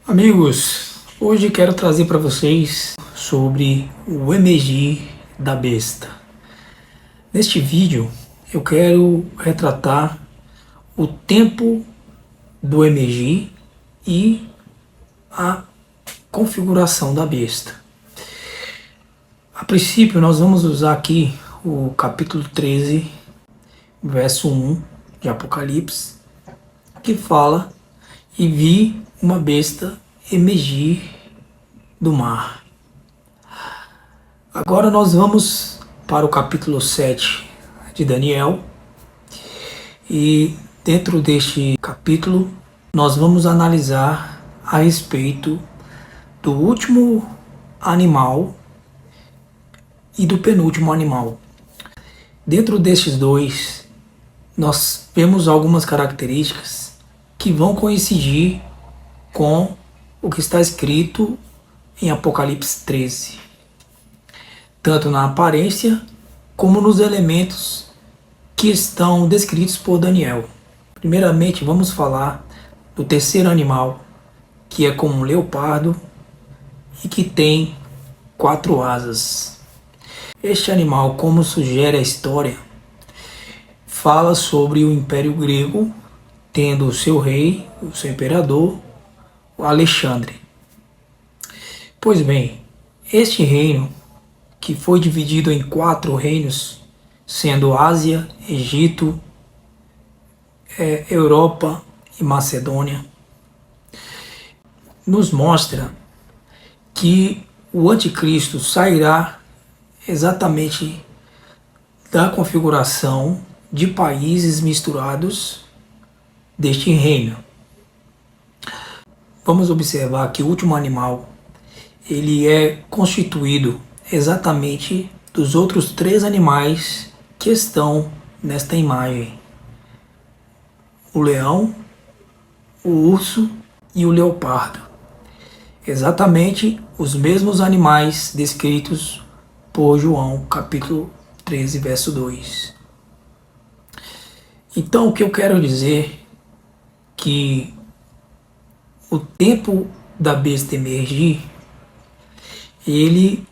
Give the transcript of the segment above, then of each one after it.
Amigos, hoje quero trazer para vocês sobre o emergir da besta. Neste vídeo eu quero retratar o tempo do emergir e a configuração da besta. A princípio nós vamos usar aqui o capítulo 13, verso 1 de Apocalipse, que fala: "E vi uma besta emergir do mar." Agora nós vamos para o capítulo 7 de Daniel, e dentro deste capítulo nós vamos analisar a respeito do último animal e do penúltimo animal. Dentro destes dois nós vemos algumas características que vão coincidir com o que está escrito em Apocalipse 13, tanto na aparência como nos elementos que estão descritos por Daniel. Primeiramente vamos falar do terceiro animal, que é como um leopardo e que tem 4 asas. Este animal, como sugere a história, fala sobre o Império Grego tendo o seu rei, o seu imperador, o Alexandre. Pois bem, este reino, que foi dividido em 4 reinos, sendo Ásia, Egito, Europa e Macedônia, nos mostra que o anticristo sairá exatamente da configuração de países misturados deste reino. Vamos observar que o último animal ele é constituído exatamente dos outros 3 animais que estão nesta imagem: o leão, o urso e o leopardo. Exatamente os mesmos animais descritos por João, capítulo 13, verso 2. Então, o que eu quero dizer que o tempo da besta emergir, ele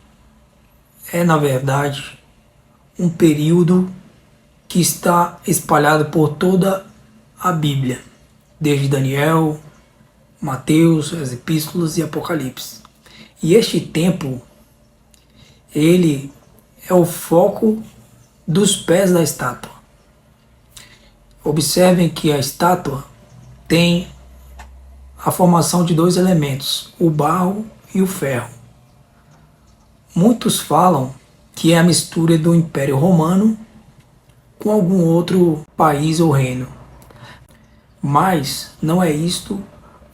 é, na verdade, um período que está espalhado por toda a Bíblia, desde Daniel, Mateus, as Epístolas e Apocalipse. E este tempo, ele é o foco dos pés da estátua. Observem que a estátua tem a formação de 2 elementos, o barro e o ferro. Muitos falam que é a mistura do Império Romano com algum outro país ou reino. Mas não é isto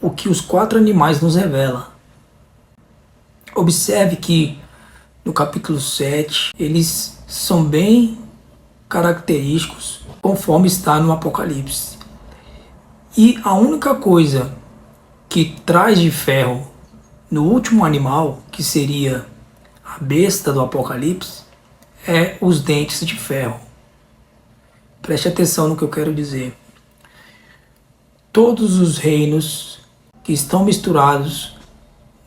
o que os 4 animais nos revelam. Observe que no capítulo 7 eles são bem característicos conforme está no Apocalipse. E a única coisa que traz de ferro no último animal, que seria a besta do Apocalipse, é os dentes de ferro. Preste atenção no que eu quero dizer. Todos os reinos que estão misturados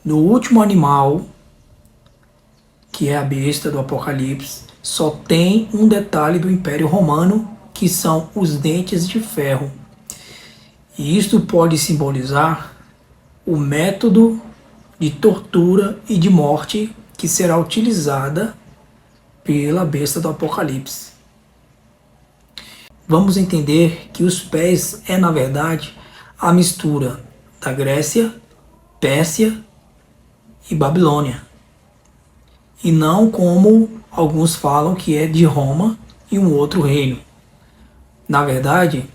no último animal, que é a besta do Apocalipse, só tem um detalhe do Império Romano, que são os dentes de ferro. E isto pode simbolizar o método de tortura e de morte que será utilizada pela besta do Apocalipse. Vamos entender que os pés é, na verdade, a mistura da Grécia, Pérsia e Babilônia. E não como alguns falam que é de Roma e um outro reino. Na verdade,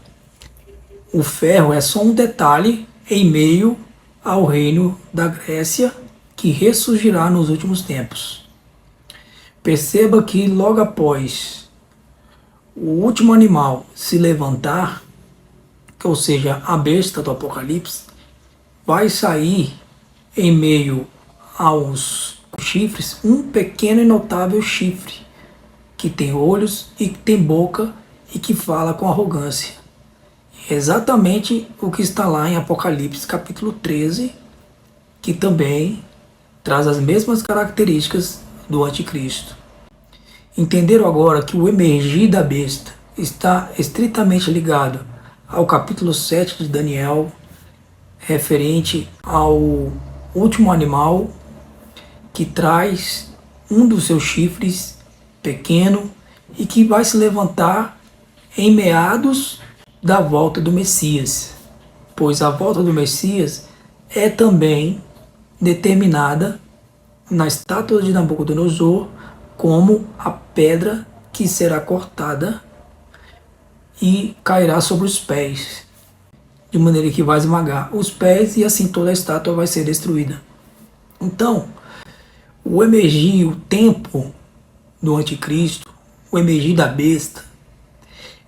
o ferro é só um detalhe em meio ao reino da Grécia, que ressurgirá nos últimos tempos. Perceba que logo após o último animal se levantar, ou seja, a besta do Apocalipse, vai sair em meio aos chifres um pequeno e notável chifre, que tem olhos e que tem boca e que fala com arrogância. É exatamente o que está lá em Apocalipse capítulo 13, que também traz as mesmas características do anticristo. Entenderam agora que o emergir da besta está estritamente ligado ao capítulo 7 de Daniel, referente ao último animal que traz um dos seus chifres pequeno e que vai se levantar em meados da volta do Messias, pois a volta do Messias é também determinada na estátua de Nabucodonosor como a pedra que será cortada e cairá sobre os pés, de maneira que vai esmagar os pés e assim toda a estátua vai ser destruída. Então, o emergir, o tempo do anticristo, o emergir da besta,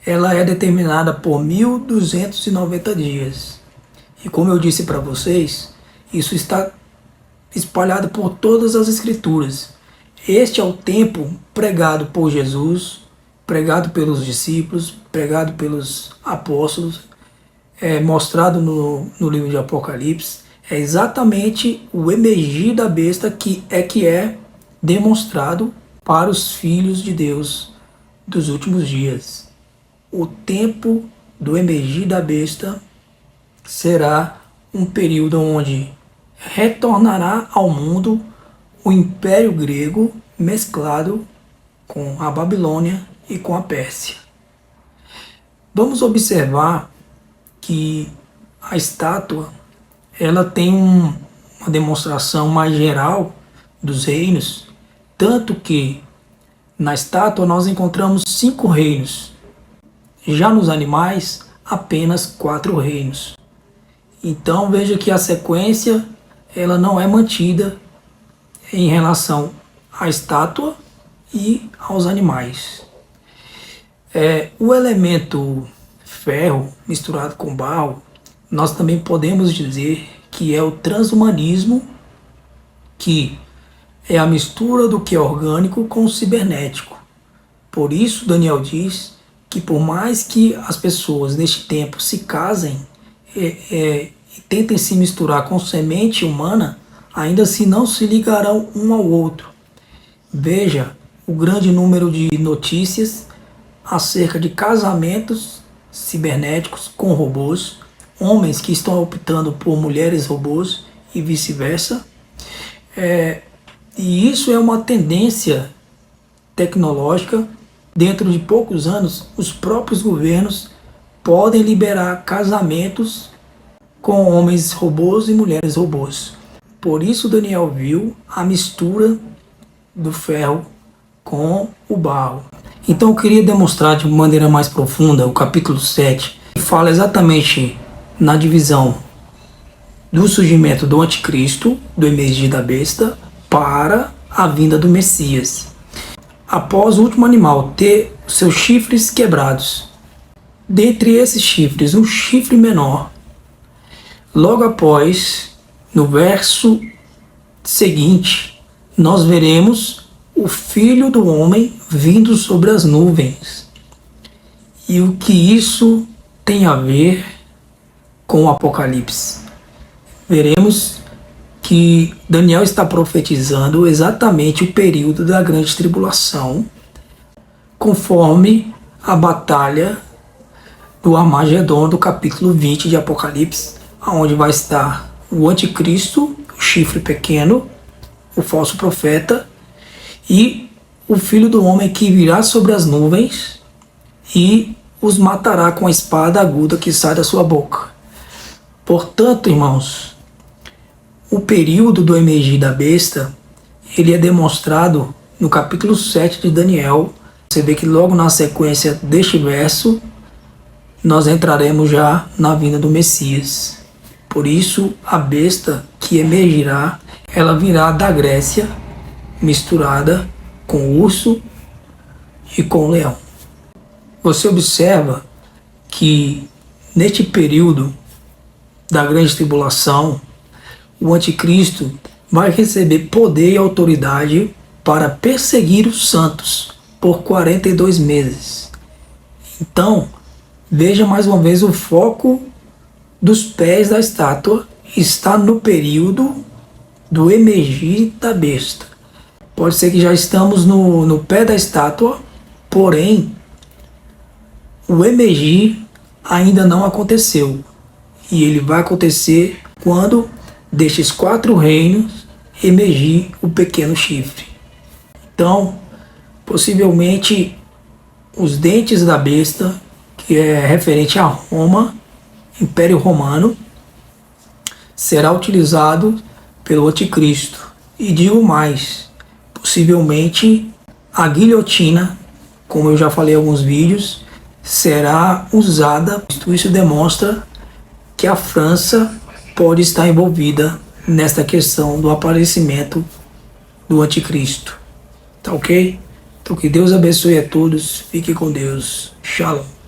ela é determinada por 1290 dias. E como eu disse para vocês, isso está espalhado por todas as escrituras. Este é o tempo pregado por Jesus, pregado pelos discípulos, pregado pelos apóstolos, mostrado no livro de Apocalipse. É exatamente o emergir da besta que é demonstrado para os filhos de Deus dos últimos dias. O tempo do emergir da besta será um período onde retornará ao mundo o Império Grego mesclado com a Babilônia e com a Pérsia. Vamos observar que a estátua ela tem uma demonstração mais geral dos reinos, tanto que na estátua nós encontramos 5 reinos, já nos animais apenas 4 reinos. Então veja que a sequência ela não é mantida em relação à estátua e aos animais. O elemento ferro misturado com barro, nós também podemos dizer que é o transhumanismo, que é a mistura do que é orgânico com o cibernético. Por isso Daniel diz que por mais que as pessoas neste tempo se casem e tentem se misturar com semente humana, ainda assim não se ligarão um ao outro. Veja o grande número de notícias acerca de casamentos cibernéticos com robôs, homens que estão optando por mulheres robôs e vice-versa. E isso é uma tendência tecnológica. Dentro de poucos anos, os próprios governos podem liberar casamentos com homens robôs e mulheres robôs. Por isso Daniel viu a mistura do ferro com o barro. Então eu queria demonstrar de maneira mais profunda o capítulo 7, que fala exatamente na divisão do surgimento do anticristo, do emergir da besta, para a vinda do Messias. Após o último animal ter seus chifres quebrados, dentre esses chifres, um chifre menor, logo após, no verso seguinte, nós veremos o Filho do Homem vindo sobre as nuvens. E o que isso tem a ver com o Apocalipse? Veremos que Daniel está profetizando exatamente o período da grande tribulação, conforme a batalha do Armagedon do capítulo 20 de Apocalipse, onde vai estar o anticristo, o chifre pequeno, o falso profeta, e o Filho do Homem que virá sobre as nuvens e os matará com a espada aguda que sai da sua boca. Portanto, irmãos, o período do emergir da besta, ele é demonstrado no capítulo 7 de Daniel. Você vê que logo na sequência deste verso, nós entraremos já na vinda do Messias. Por isso, a besta que emergirá, ela virá da Grécia, misturada com o urso e com o leão. Você observa que neste período da grande tribulação, o anticristo vai receber poder e autoridade para perseguir os santos por 42 meses. Então, veja mais uma vez o foco dos pés da estátua está no período do emergir da besta. Pode ser que já estamos no pé da estátua, porém, o emergir ainda não aconteceu. E ele vai acontecer quando destes 4 reinos emergir o pequeno chifre. Então, possivelmente, os dentes da besta, que é referente a Roma, Império Romano, será utilizado pelo Anticristo. E digo mais, possivelmente a guilhotina, como eu já falei em alguns vídeos, será usada. Isso demonstra que a França pode estar envolvida nesta questão do aparecimento do Anticristo. Tá ok? Então que Deus abençoe a todos. Fique com Deus. Shalom.